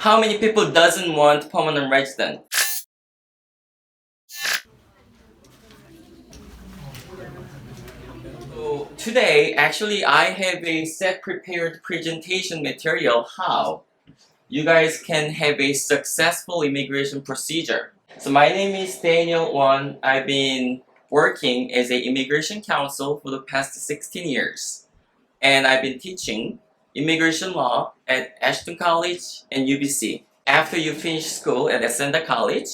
How many people doesn't want permanent resident? So today, actually, I have a set prepared presentation material how you guys can have a successful immigration procedure. So my name is Daniel Won. I've been working as an immigration counsel for the past 16 years. And I've been teaching immigration law at Ashton College and UBC. After you finish school at Acsenda College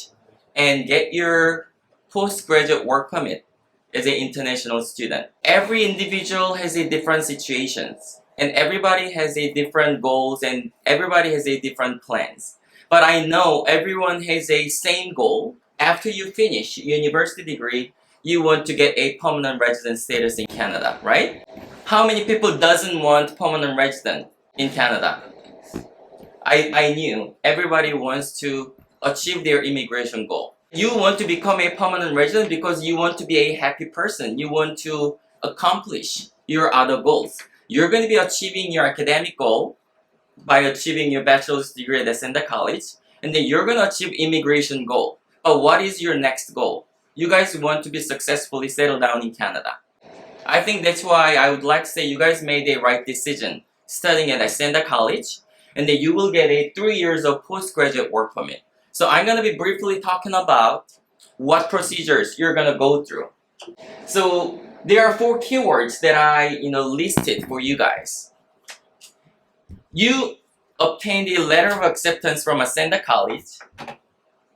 and get your postgraduate work permit as an international student. Every individual has a different situations and everybody has a different goals and everybody has a different plans. But I know everyone has a same goal. After you finish university degree, you want to get a permanent resident status in Canada, right? How many people doesn't want permanent resident in Canada? I knew everybody wants to achieve their immigration goal. You want to become a permanent resident because you want to be a happy person. You want to accomplish your other goals. You're going to be achieving your academic goal by achieving your bachelor's degree at Acsenda College, and then you're going to achieve immigration goal. But what is your next goal? You guys want to be successfully settled down in Canada. I think that's why I would like to say you guys made the right decision studying at Acsenda College, and then you will get a 3 years of postgraduate work permit. So I'm going to be briefly talking about what procedures you're going to go through. So there are 4 keywords that I listed for you guys. You obtained a letter of acceptance from Acsenda College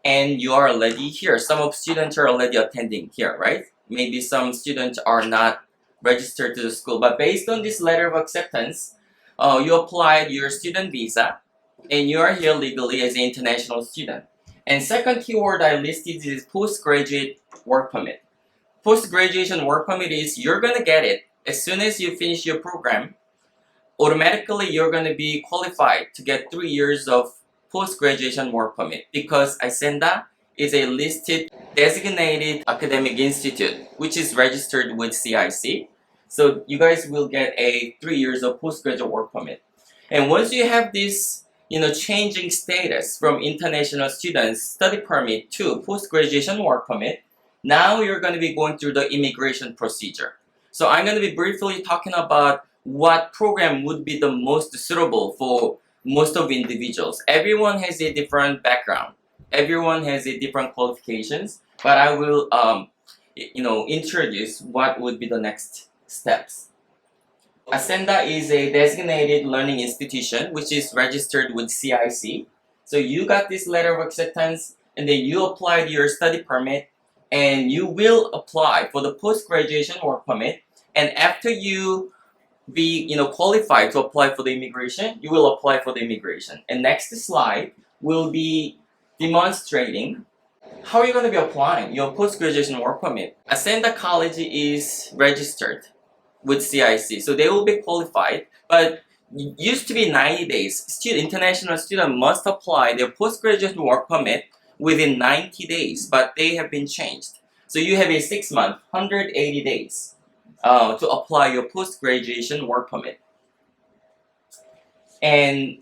and you are already here. Some of students are already attending here, right? Maybe some students are not registered to the school, but based on this letter of acceptance, you applied your student visa and you are here legally as an international student. And second keyword I listed is postgraduate work permit. Post-graduation work permit is you're going to get it as soon as you finish your program. Automatically you're going to be qualified to get 3 years of post-graduation work permit because Acsenda is a listed designated academic institute which is registered with CIC. So you guys will get a 3 years of postgraduate work permit. And once you have this changing status from international students study permit to post-graduation work permit, now you're going to be going through the immigration procedure. So I'm going to be briefly talking about what program would be the most suitable for most of individuals. Everyone has a different background. Everyone has a different qualifications, but I will introduce what would be the next steps. Acsenda is a designated learning institution which is registered with CIC. So you got this letter of acceptance and then you applied your study permit and you will apply for the post-graduation work permit, and after you be qualified to apply for the immigration, you will apply for the immigration. And next slide will be demonstrating how you're going to be applying your post-graduation work permit. Acsenda College is registered with CIC, so they will be qualified, but it used to be 90 days. International student must apply their post-graduation work permit within 90 days, but they have been changed. So you have a 6-month, 180 days to apply your post-graduation work permit. And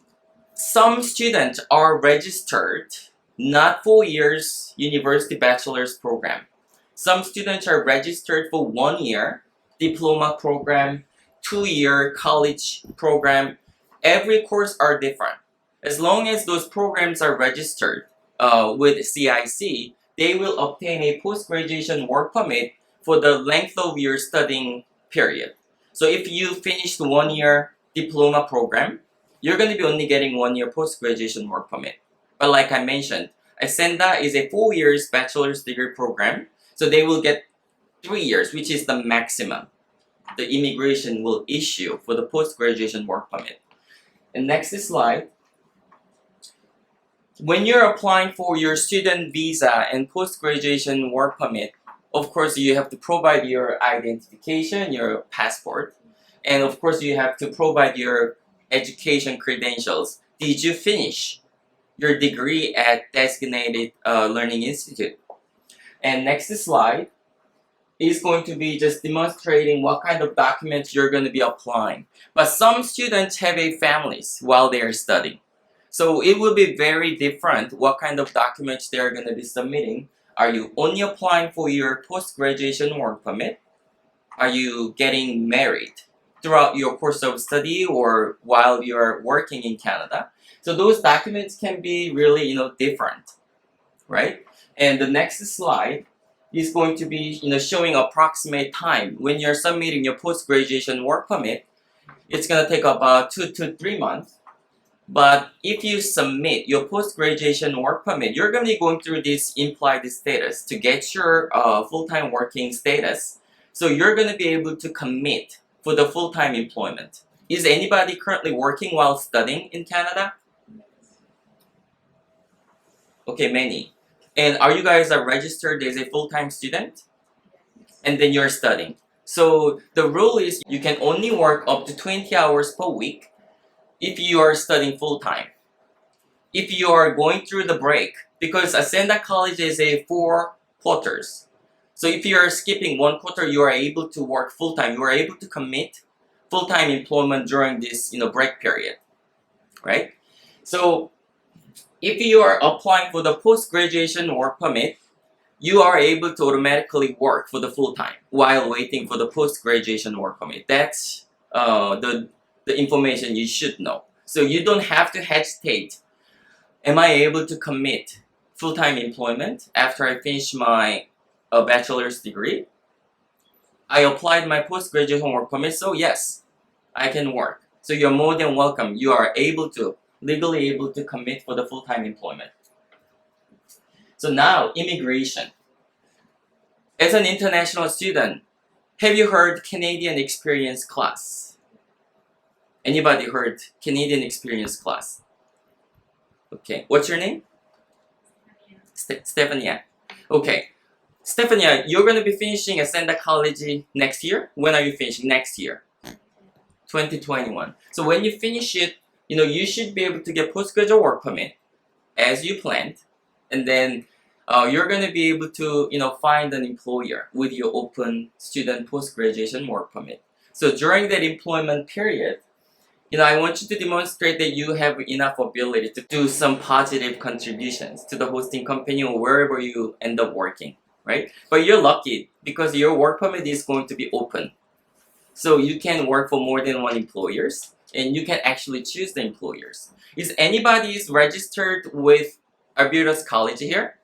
some students are registered not 4 years university bachelor's program. Some students are registered for 1 year diploma program, 2-year college program. Every course are different. As long as those programs are registered with CIC, they will obtain a post-graduation work permit for the length of your studying period. So if you finished 1-year diploma program, you're going to be only getting 1 year post-graduation work permit. But like I mentioned, Acsenda is a 4 years bachelor's degree program, so they will get 3 years, which is the maximum the immigration will issue for the post-graduation work permit. And next slide. When you're applying for your student visa and post-graduation work permit, of course you have to provide your identification, your passport, and of course you have to provide your education credentials. Did you finish your degree at designated learning institute? And next slide is going to be just demonstrating what kind of documents you're going to be applying. But some students have a families while they are studying. So it will be very different what kind of documents they are going to be submitting. Are you only applying for your post-graduation work permit? Are you getting married throughout your course of study or while you're working in Canada? So those documents can be really, different, right? And the next slide is going to be, showing approximate time. When you're submitting your post-graduation work permit, it's going to take about 2 to 3 months. But if you submit your post-graduation work permit, you're going to be going through this implied status to get your full-time working status. So you're going to be able to commit for the full-time employment. Is anybody currently working while studying in Canada? Okay, many. And are you guys registered as a full-time student? And then you're studying. So the rule is you can only work up to 20 hours per week if you are studying full-time. If you are going through the break, because Acsenda College is a 4 quarters. So if you are skipping 1 quarter, you are able to work full-time. You are able to commit full-time employment during this break period, right? So if you are applying for the post-graduation work permit, you are able to automatically work for the full-time while waiting for the post-graduation work permit. That's the information you should know. So you don't have to hesitate. Am I able to commit full-time employment after I finish my bachelor's degree? I applied my post-graduation work permit, so yes, I can work. So you're more than welcome. You are legally able to commit for the full-time employment. So now, immigration. As an international student, have you heard Canadian Experience class? Anybody heard Canadian Experience class? Okay, what's your name? Stephania. Okay, Stephania, you're going to be finishing Acsenda College next year. When are you finishing? Next year. 2021. So when you finish it, you should be able to get postgraduate work permit as you planned, and then you're going to be able to find an employer with your open student post-graduation work permit. So during that employment period, I want you to demonstrate that you have enough ability to do some positive contributions to the hosting company or wherever you end up working, right? But you're lucky because your work permit is going to be open. So you can work for more than one employers and you can actually choose the employers. Is anybody registered with Arbutus College here?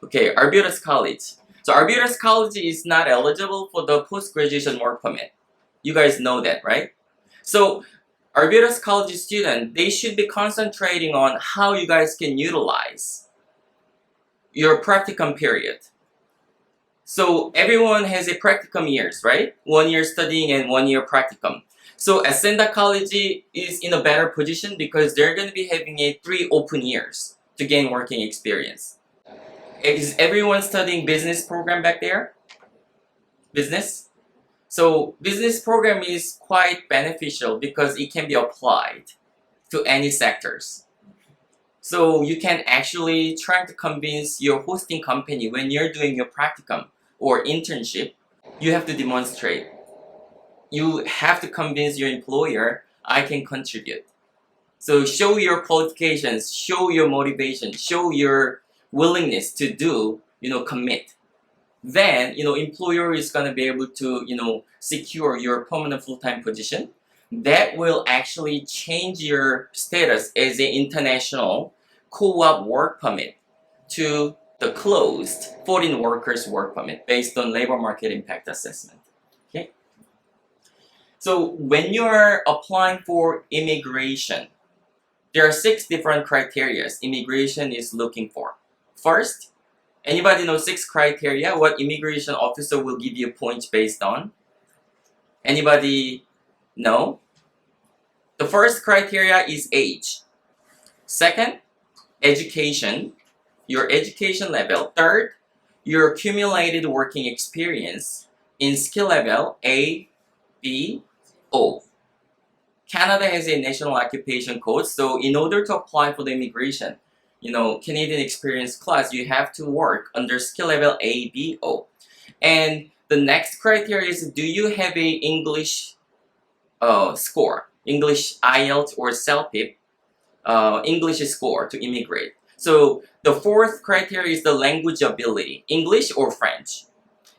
Okay, Arbutus College. So Arbutus College is not eligible for the post-graduation work permit. You guys know that, right? So Arbutus College students, they should be concentrating on how you guys can utilize your practicum period. So everyone has a practicum years, right? 1 year studying and 1 year practicum. So Acsenda College is in a better position because they're going to be having 3 open years to gain working experience. Is everyone studying business program back there? Business? So business program is quite beneficial because it can be applied to any sectors. So you can actually try to convince your hosting company when you're doing your practicum or internship, you have to demonstrate. You have to convince your employer, I can contribute. So show your qualifications, show your motivation, show your willingness to do, commit. Then, employer is going to be able to, secure your permanent full-time position. That will actually change your status as an international co-op work permit to the closed foreign workers work permit based on labor market impact assessment. Okay. So when you're applying for immigration, there are 6 different criteria immigration is looking for. First, anybody know 6 criteria what immigration officer will give you points based on? Anybody know? The first criteria is age. Second, education, your education level. Third, your accumulated working experience in skill level A, B, O. Canada has a national occupation code, so in order to apply for the immigration, Canadian experience class, you have to work under skill level A, B, O. And the next criteria is, do you have a English score, English IELTS or CELPIP English score to immigrate. So the fourth criteria is the language ability, English or French.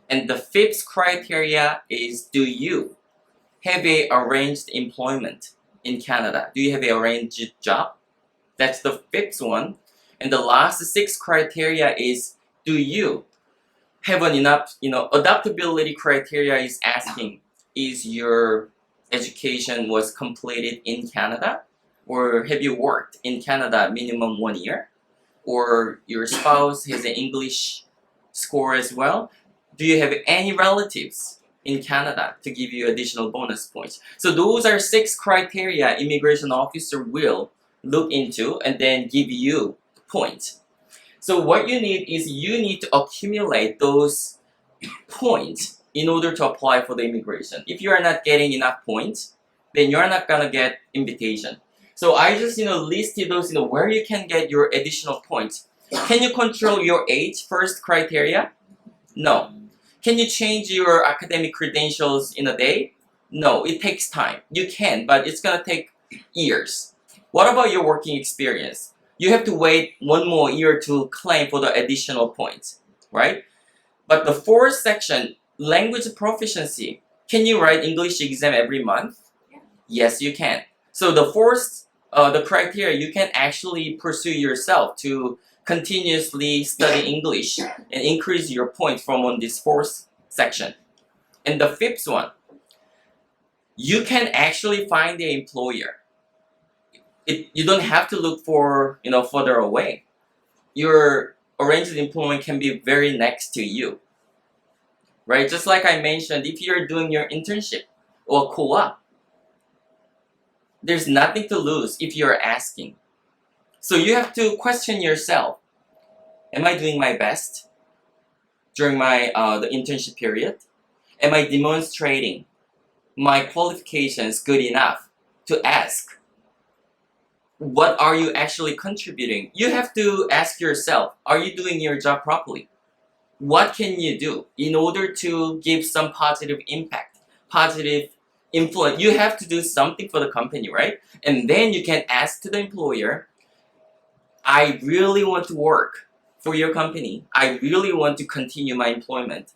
And the fifth criteria is, do you have a arranged employment in Canada? Do you have a arranged job? That's the fifth one. And the last six criteria is, do you have an enough, adaptability criteria is asking, is your education was completed in Canada? Or have you worked in Canada minimum 1 year? Or your spouse has an English score as well? Do you have any relatives in Canada to give you additional bonus points? So those are six criteria immigration officer will look into and then give you points. So what you need is you need to accumulate those points in order to apply for the immigration. If you are not getting enough points, then you're not gonna get invitation. So I just listed those where you can get your additional points. Can you control your age? First criteria? No. Can you change your academic credentials in a day? No, it takes time. You can, but it's gonna take years. What about your working experience? You have to wait 1 more year to claim for the additional points, right? But the fourth section, language proficiency. Can you write English exam every month? Yeah. Yes, you can. So the fourth, the criteria, you can actually pursue yourself to continuously study English and increase your points from on this fourth section. And the fifth one, you can actually find an employer. You don't have to look for further away. Your arranged employment can be very next to you, right? Just like I mentioned, if you're doing your internship or co-op, there's nothing to lose if you're asking. So you have to question yourself. Am I doing my best during my the internship period? Am I demonstrating my qualifications good enough to ask? What are you actually contributing? You have to ask yourself, are you doing your job properly? What can you do in order to give some positive impact, positive influence? You have to do something for the company, right? And then you can ask to the employer, I really want to work for your company. I really want to continue my employment.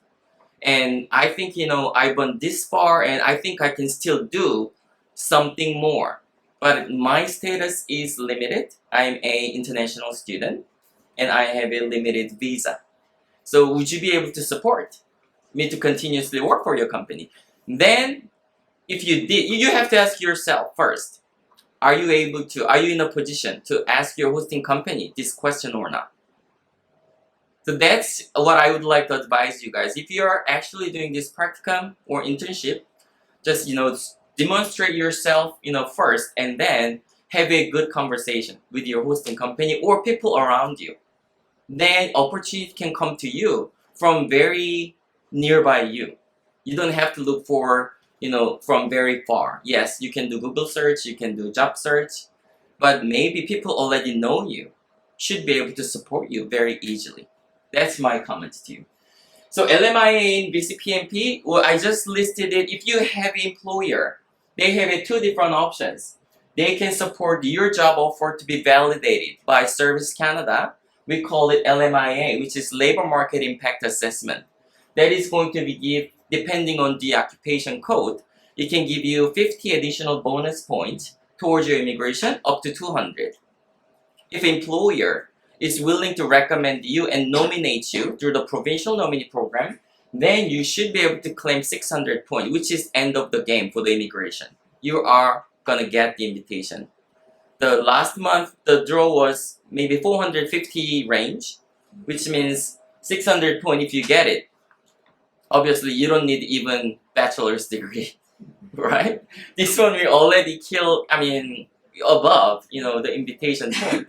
And I think, I've gone this far and I think I can still do something more. But my status is limited. I'm an international student and I have a limited visa. So would you be able to support me to continuously work for your company? Then, if you did, you have to ask yourself first, are you in a position to ask your hosting company this question or not? So that's what I would like to advise you guys. If you are actually doing this practicum or internship, just, demonstrate yourself, first, and then have a good conversation with your hosting company or people around you. Then opportunity can come to you from very nearby you. You don't have to look for, from very far. Yes, you can do Google search, you can do job search, but maybe people already know you, should be able to support you very easily. That's my comment to you. So LMIA in BCPMP, well, I just listed it. If you have an employer, they have two different options. They can support your job offer to be validated by Service Canada. We call it LMIA, which is Labor Market Impact Assessment. That is going to be depending on the occupation code, it can give you 50 additional bonus points towards your immigration, up to 200. If employer is willing to recommend you and nominate you through the provincial nominee program, then you should be able to claim 600 points, which is end of the game for the immigration. You are gonna get the invitation. The last month, the draw was maybe 450 range, which means 600 points if you get it. Obviously, you don't need even bachelor's degree, right? This one we already above, the invitation point.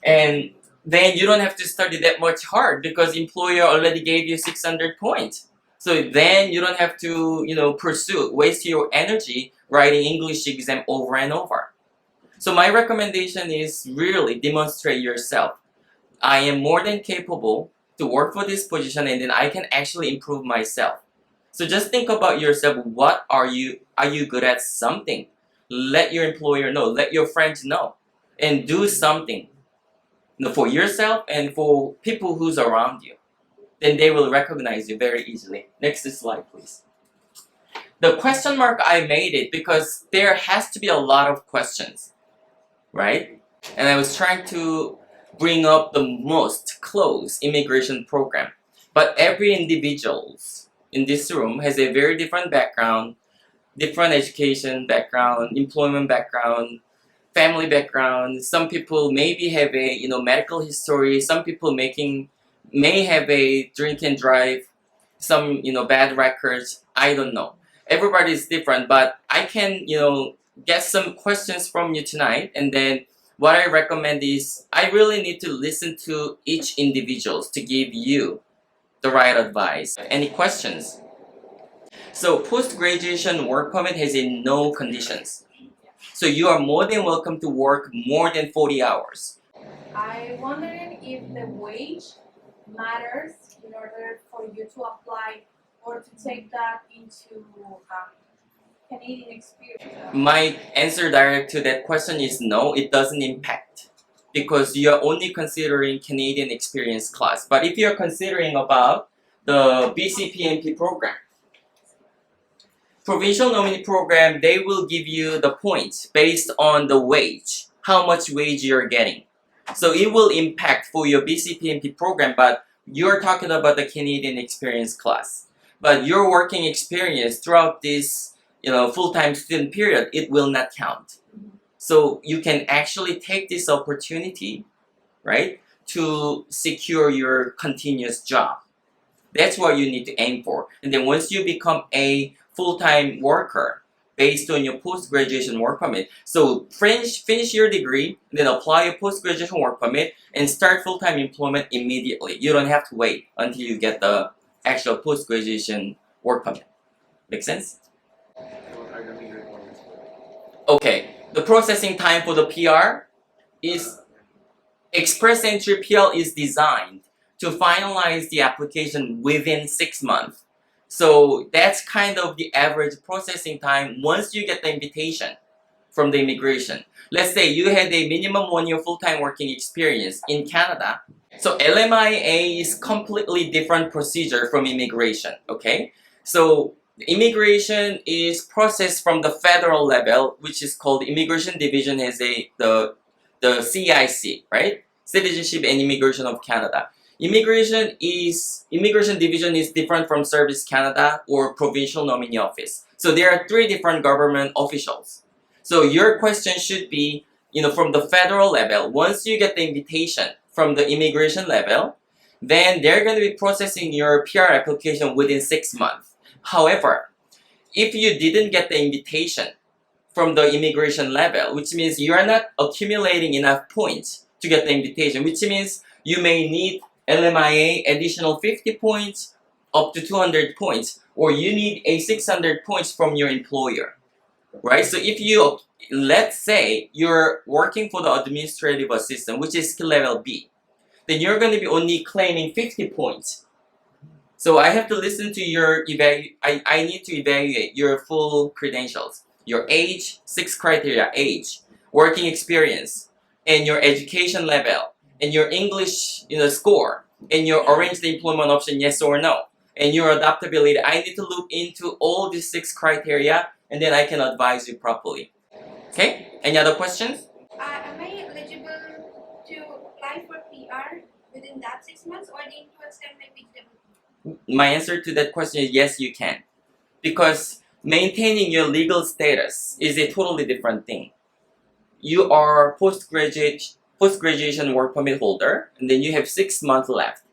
And then you don't have to study that much hard because employer already gave you 600 points. So then you don't have to, waste your energy writing English exam over and over. So my recommendation is really demonstrate yourself. I am more than capable to work for this position and then I can actually improve myself. So just think about yourself. What are you good at something? Let your employer know, let your friends know. and do something, for yourself and for people who's around you, then they will recognize you very easily. Next slide, please. The question mark, I made it because there has to be a lot of questions, right? And I was trying to bring up the most close immigration program. But every individual in this room has a very different background, different education background, employment background, family background. Some people maybe have a medical history. Some people may have a drink and drive, some bad records. I don't know. Everybody is different, but I can get some questions from you tonight, and then what I recommend is I really need to listen to each individual to give you the right advice. Any questions? So post-graduation work permit has a no conditions. So you are more than welcome to work more than 40 hours. I wondered if the wage matters in order for you to apply or to take that into Canadian experience. My answer direct to that question is no, it doesn't impact. Because you're only considering Canadian experience class. But if you're considering about the BCPMP program, provincial nominee program, they will give you the points based on the wage, how much wage you're getting. So it will impact for your BCPMP program, but you're talking about the Canadian experience class. But your working experience throughout this full-time student period, it will not count. So you can actually take this opportunity, right, to secure your continuous job. That's what you need to aim for. And then once you become a full-time worker based on your post-graduation work permit, so finish your degree, then apply your post-graduation work permit and start full-time employment immediately. You don't have to wait until you get the actual post-graduation work permit. Make sense? Okay. The processing time for the PR is Express Entry PR is designed to finalize the application within 6 months. So that's kind of the average processing time once you get the invitation from the immigration. Let's say you had a minimum 1 year full-time working experience in Canada. So LMIA is completely different procedure from immigration, okay? So immigration is processed from the federal level, which is called Immigration Division, has the CIC, right? Citizenship and Immigration of Canada. Immigration Division is different from Service Canada or Provincial Nominee Office. So there are 3 different government officials. So your question should be, from the federal level, once you get the invitation from the immigration level, then they're going to be processing your PR application within 6 months. However, if you didn't get the invitation from the immigration level, which means you are not accumulating enough points to get the invitation, which means you may need LMIA additional 50 points up to 200 points, or you need a 600 points from your employer, right? So if you, let's say you're working for the administrative assistant, which is skill level B, then you're going to be only claiming 50 points. So I have to listen to your I need to evaluate your full credentials, your age, 6 criteria: age, working experience, and your education level, and your English score, and your arranged employment option, yes or no, and your adaptability. I need to look into all these 6 criteria, and then I can advise you properly. Okay? Any other questions? Am I eligible to apply for PR within that 6 months, or I need to extend my PGWP? My answer to that question is yes, you can. Because maintaining your legal status is a totally different thing. You are post-graduation work permit holder, and then you have 6 months left.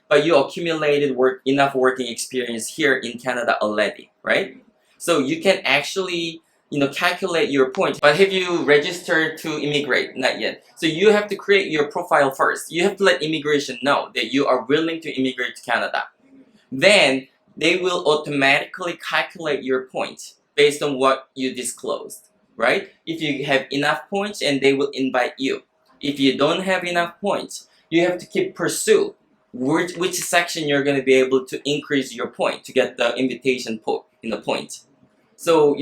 But you accumulated enough working experience here in Canada already, right? So you can actually calculate your points. But have you registered to immigrate? Not yet. So you have to create your profile first. You have to let immigration know that you are willing to immigrate to Canada. Then they will automatically calculate your points based on what you disclosed, right? If you have enough points, and they will invite you. If you don't have enough points, you have to keep pursue which section you're going to be able to increase your point to get the invitation point. So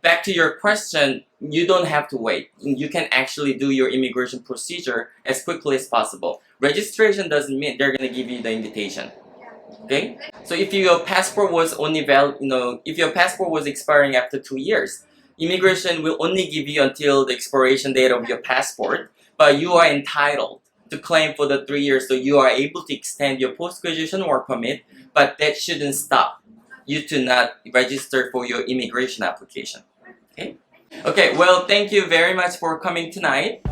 back to your question, you don't have to wait. You can actually do your immigration procedure as quickly as possible. Registration doesn't mean they're gonna give you the invitation. Okay? So if your passport was only valid, if your passport was expiring after 2 years, immigration will only give you until the expiration date of your passport, but you are entitled to claim for the 3 years, so you are able to extend your post-graduation work permit, but that shouldn't stop you to not register for your immigration application. Okay? Okay, well, thank you very much for coming tonight.